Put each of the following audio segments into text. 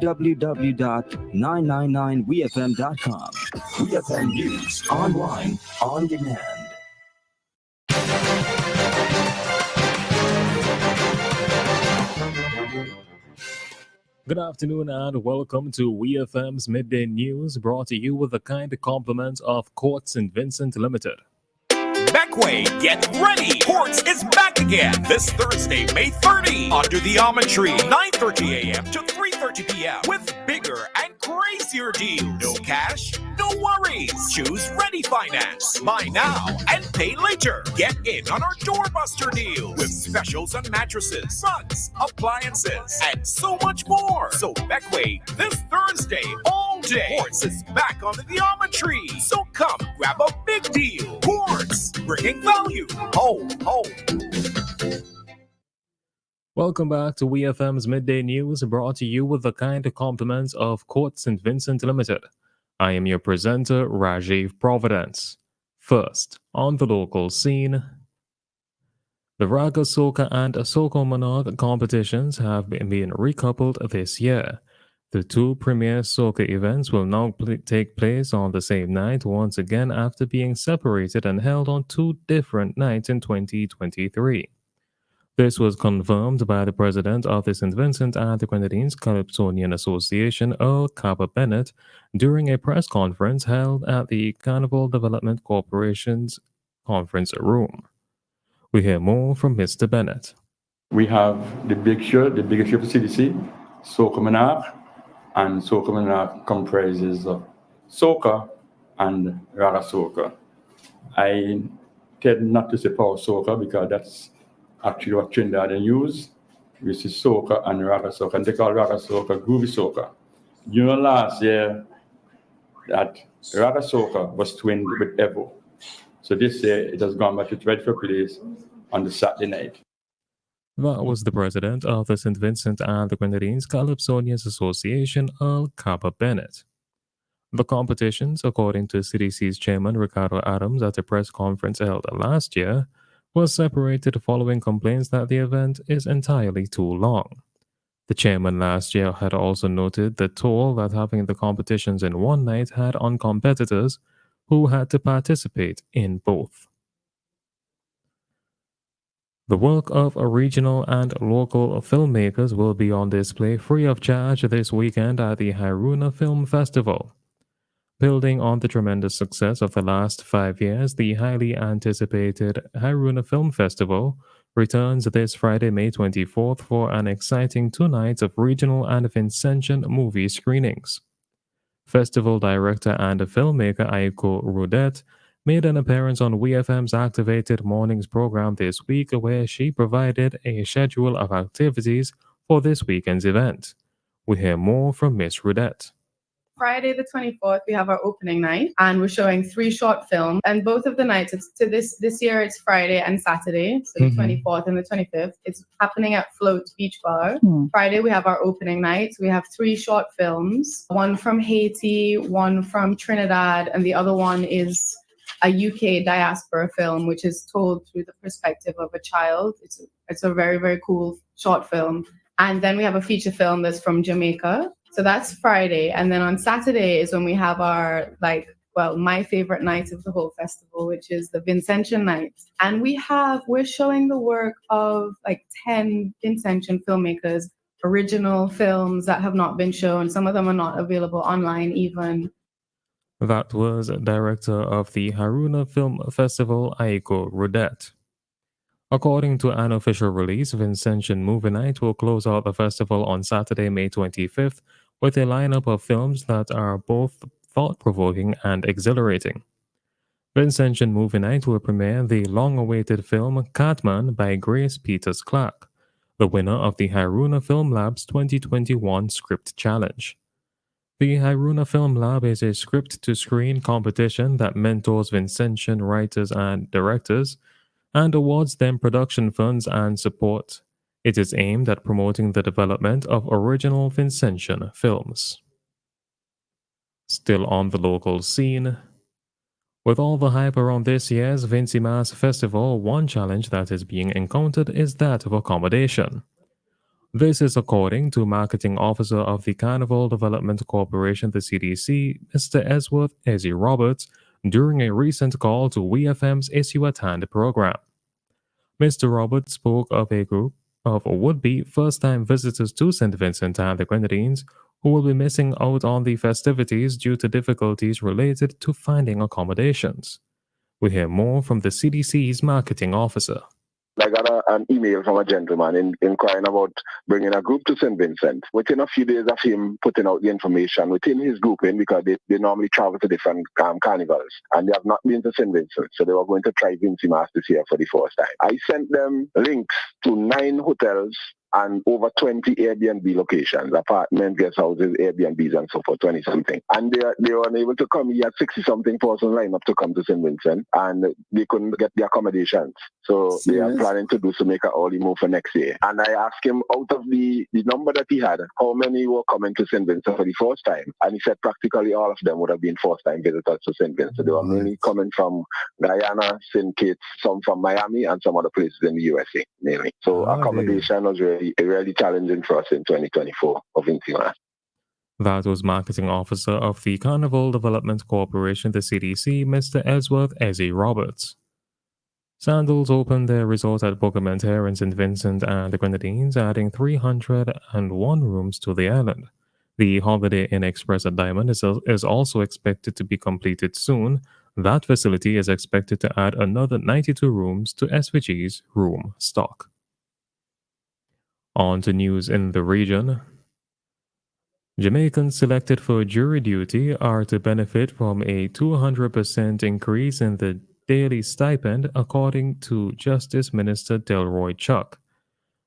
www.999wefm.com. WeFM News online on demand. Good afternoon and welcome to WeFM's Midday News, brought to you with the kind compliments of Courts St. Vincent Limited. Beckway, get ready! Quartz is back again this Thursday, May 30, under the almond tree, 9:30 a.m. to 3:30 p.m. with bigger and crazier deals. No cash, no worries. Choose Ready Finance. Buy now and pay later. Get in on our doorbuster deal with specials on mattresses, rugs, appliances, and so much more. So Beckway, this Thursday, all day. Quartz is back under the almond tree. So come grab a big deal. Quartz, bringing value home. Welcome back to WeFM's Midday News, brought to you with the kind compliments of Courts St. Vincent Limited. I am your presenter, Rajiv Providence. First, on the local scene, the Raga Soca and Soca Monarch competitions have been recoupled this year. The two premier soca events will now take place on the same night once again after being separated and held on two different nights in 2023. This was confirmed by the president of the St. Vincent and the Grenadines Calypsonian Association, Earl Capper Bennett, during a press conference held at the Carnival Development Corporation's conference room. We hear more from Mr. Bennett. We have the biggest show for CDC, Soca Monarch, and Soca Monarch comprises of soca and raga soca. I tend not to say power soca because that's actually what Trinidad use, which is soca and raga soca, and they call raga soca groovy soca. You know, last year that raga soca was twinned with Evo. So this year it has gone back to its rightful place on the Saturday night. That was the president of the St. Vincent and the Grenadines Calypsonian Association, Earl Capper Bennett. The competitions, according to CDC's chairman Ricardo Adams at a press conference held last year, was separated following complaints that the event is entirely too long. The chairman last year had also noted the toll that having the competitions in one night had on competitors who had to participate in both. The work of regional and local filmmakers will be on display free of charge this weekend at the Haruna Film Festival. Building on the tremendous success of the last 5 years, the highly anticipated Haruna Film Festival returns this Friday, May 24th for an exciting 2 nights of regional and Vincentian movie screenings. Festival director and filmmaker Aiko Rudet made an appearance on WeFM's Activated Mornings program this week, where she provided a schedule of activities for this weekend's event. We hear more from Miss Rudet. Friday the 24th, we have our opening night, and we're showing 3 short films. And both of the nights, this year it's Friday and Saturday, so the 24th and the 25th. It's happening at Float Beach Bar. Friday we have our opening night. We have 3 short films, one from Haiti, one from Trinidad, and the other one is a UK diaspora film, which is told through the perspective of a child. It's a very, very cool short film. And then we have a feature film that's from Jamaica. So that's Friday. And then on Saturday is when we have our, my favorite night of the whole festival, which is the Vincentian night. And we're showing the work of 10 Vincentian filmmakers, original films that have not been shown. Some of them are not available online even. That was director of the Haruna Film Festival, Aiko Rudet. According to an official release, Vincentian Movie Night will close out the festival on Saturday, May 25th, with a lineup of films that are both thought-provoking and exhilarating. Vincentian Movie Night will premiere the long-awaited film Catman by Grace Peters Clark, the winner of the Haruna Film Lab's 2021 Script Challenge. The Haruna Film Lab is a script-to-screen competition that mentors Vincentian writers and directors and awards them production funds and support. It is aimed at promoting the development of original Vincentian films. Still on the local scene, with all the hype around this year's Vincimas Festival, one challenge that is being encountered is that of accommodation. This is according to Marketing Officer of the Carnival Development Corporation, the CDC, Mr. Esworth Ezzy Roberts, during a recent call to WEFM's Issue at Hand program. Mr. Roberts spoke of a group of would-be first-time visitors to St. Vincent and the Grenadines who will be missing out on the festivities due to difficulties related to finding accommodations. We hear more from the CDC's marketing officer. I got an email from a gentleman inquiring about bringing a group to St. Vincent. Within a few days of him putting out the information within his grouping, because they normally travel to different carnivals, and they have not been to St. Vincent, so they were going to try Vincy Mas this year for the first time. I sent them links to 9 hotels and over 20 Airbnb locations, apartments, guest houses, Airbnbs, and so forth, 20-something. And they were unable to come. He had 60-something person lined up to come to St. Vincent, and they couldn't get the accommodations. So they are planning to do so, make an early move for next year. And I asked him, out of the number that he had, how many were coming to St. Vincent for the first time? And he said practically all of them would have been first-time visitors to St. Vincent. They were mainly coming from Guyana, St. Kitts, some from Miami, and some other places in the USA, mainly. So accommodation was really challenging for us in 2024 of Vincy Mas. That was Marketing Officer of the Carnival Development Corporation, the CDC, Mr. Esworth Ezzy Roberts. Sandals opened their resort at Bocamentare in St. Vincent and the Grenadines, adding 301 rooms to the island. The Holiday Inn Express at Diamond is also expected to be completed soon. That facility is expected to add another 92 rooms to SVG's room stock. On to news in the region. Jamaicans selected for jury duty are to benefit from a 200% increase in the daily stipend, according to Justice Minister Delroy Chuck.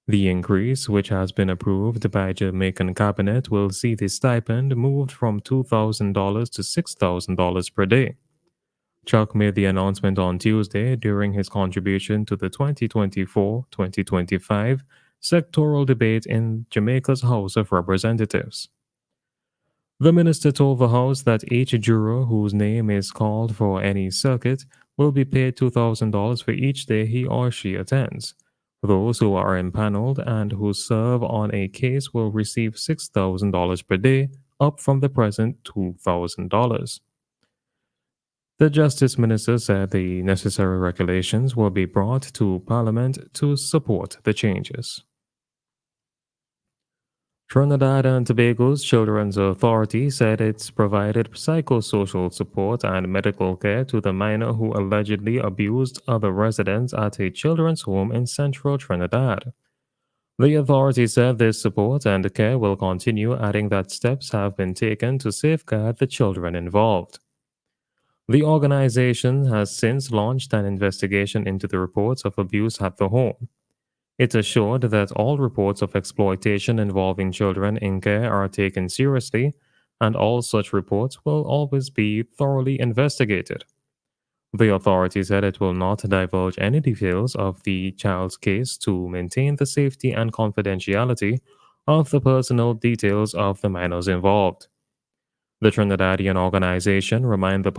The increase, which has been approved by Jamaican Cabinet, will see the stipend moved from $2,000 to $6,000 per day. Chuck made the announcement on Tuesday during his contribution to the 2024-2025 sectoral debate in Jamaica's House of Representatives. The minister told the House that each juror whose name is called for any circuit will be paid $2,000 for each day he or she attends. Those who are impaneled and who serve on a case will receive $6,000 per day, up from the present $2,000. The Justice Minister said the necessary regulations will be brought to Parliament to support the changes. Trinidad and Tobago's Children's Authority said it's provided psychosocial support and medical care to the minor who allegedly abused other residents at a children's home in central Trinidad. The authority said this support and care will continue, adding that steps have been taken to safeguard the children involved. The organization has since launched an investigation into the reports of abuse at the home. It assured that all reports of exploitation involving children in care are taken seriously, and all such reports will always be thoroughly investigated. The authority said it will not divulge any details of the child's case to maintain the safety and confidentiality of the personal details of the minors involved. The Trinidadian organization reminded the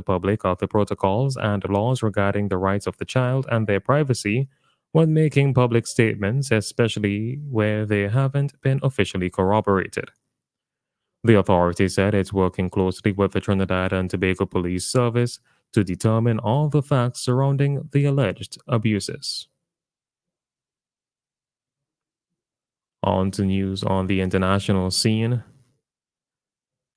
public of the protocols and laws regarding the rights of the child and their privacy when making public statements, especially where they haven't been officially corroborated. The authority said it's working closely with the Trinidad and Tobago Police Service to determine all the facts surrounding the alleged abuses. On to news on the international scene.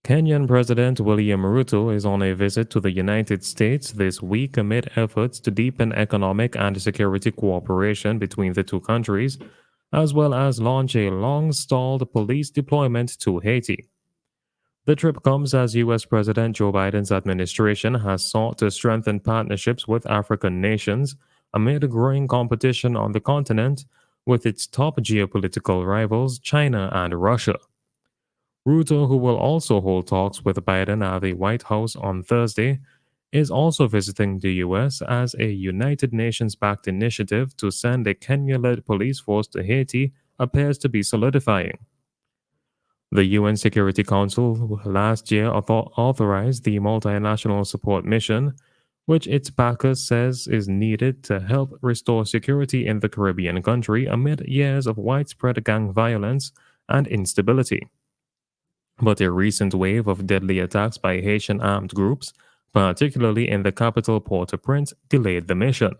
Kenyan President William Ruto is on a visit to the United States this week amid efforts to deepen economic and security cooperation between the two countries, as well as launch a long-stalled police deployment to Haiti. The trip comes as U.S. President Joe Biden's administration has sought to strengthen partnerships with African nations amid growing competition on the continent with its top geopolitical rivals, China and Russia. Ruto, who will also hold talks with Biden at the White House on Thursday, is also visiting the U.S. as a United Nations-backed initiative to send a Kenya-led police force to Haiti appears to be solidifying. The UN Security Council last year authorized the multinational support mission, which its backers says is needed to help restore security in the Caribbean country amid years of widespread gang violence and instability. But a recent wave of deadly attacks by Haitian armed groups, particularly in the capital Port-au-Prince, delayed the mission.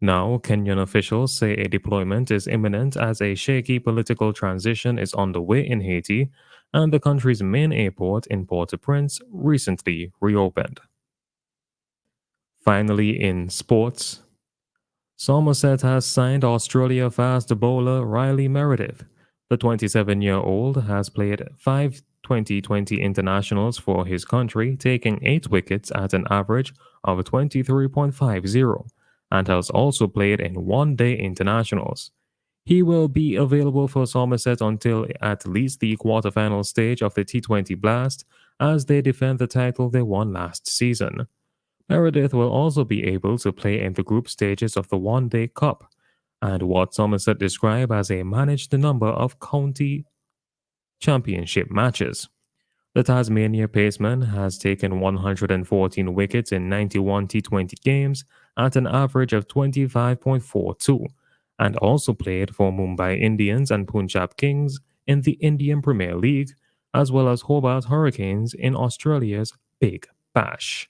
Now, Kenyan officials say a deployment is imminent as a shaky political transition is on the way in Haiti, and the country's main airport in Port-au-Prince recently reopened. Finally, in sports, Somerset has signed Australia fast bowler Riley Meredith. The 27-year-old has played 5 2020 internationals for his country, taking 8 wickets at an average of 23.50, and has also played in one-day internationals. He will be available for Somerset until at least the quarterfinal stage of the T20 Blast as they defend the title they won last season. Meredith will also be able to play in the group stages of the One Day Cup and what Somerset describe as a managed number of county championship matches. The Tasmania paceman has taken 114 wickets in 91 T20 games at an average of 25.42 and also played for Mumbai Indians and Punjab Kings in the Indian Premier League as well as Hobart Hurricanes in Australia's Big Bash.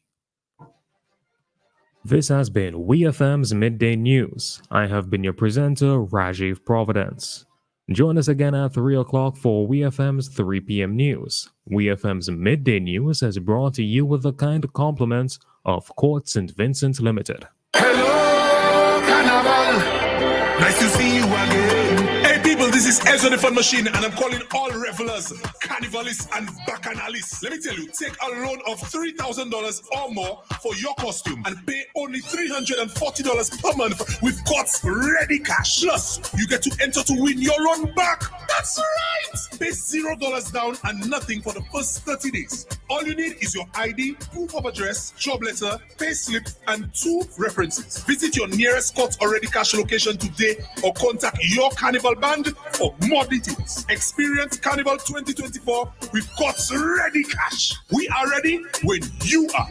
This has been WEFM's Midday News. I have been your presenter, Rajiv Providence. Join us again at 3 o'clock for WEFM's 3 p.m. news. WEFM's Midday News is brought to you with the kind compliments of Court St. Vincent Limited. Hello, Carnival. Nice to see you again. Hey people, this is Ezra the Fun Machine, and I'm calling all revelers, carnivalists, and bacchanalists. Let me tell you, take a loan of $3,000 or more for your costume and pay only $340 per month with Court's ready cash. Plus, you get to enter to win your loan back. That's right. Pay $0 down and nothing for the first 30 days. All you need is your ID, proof of address, job letter, pay slip, and 2 references. Visit your nearest Court's already cash location today or contact your Carnival band for more details. Experience Carnival 2024 with Court's ready cash. We are ready when you are.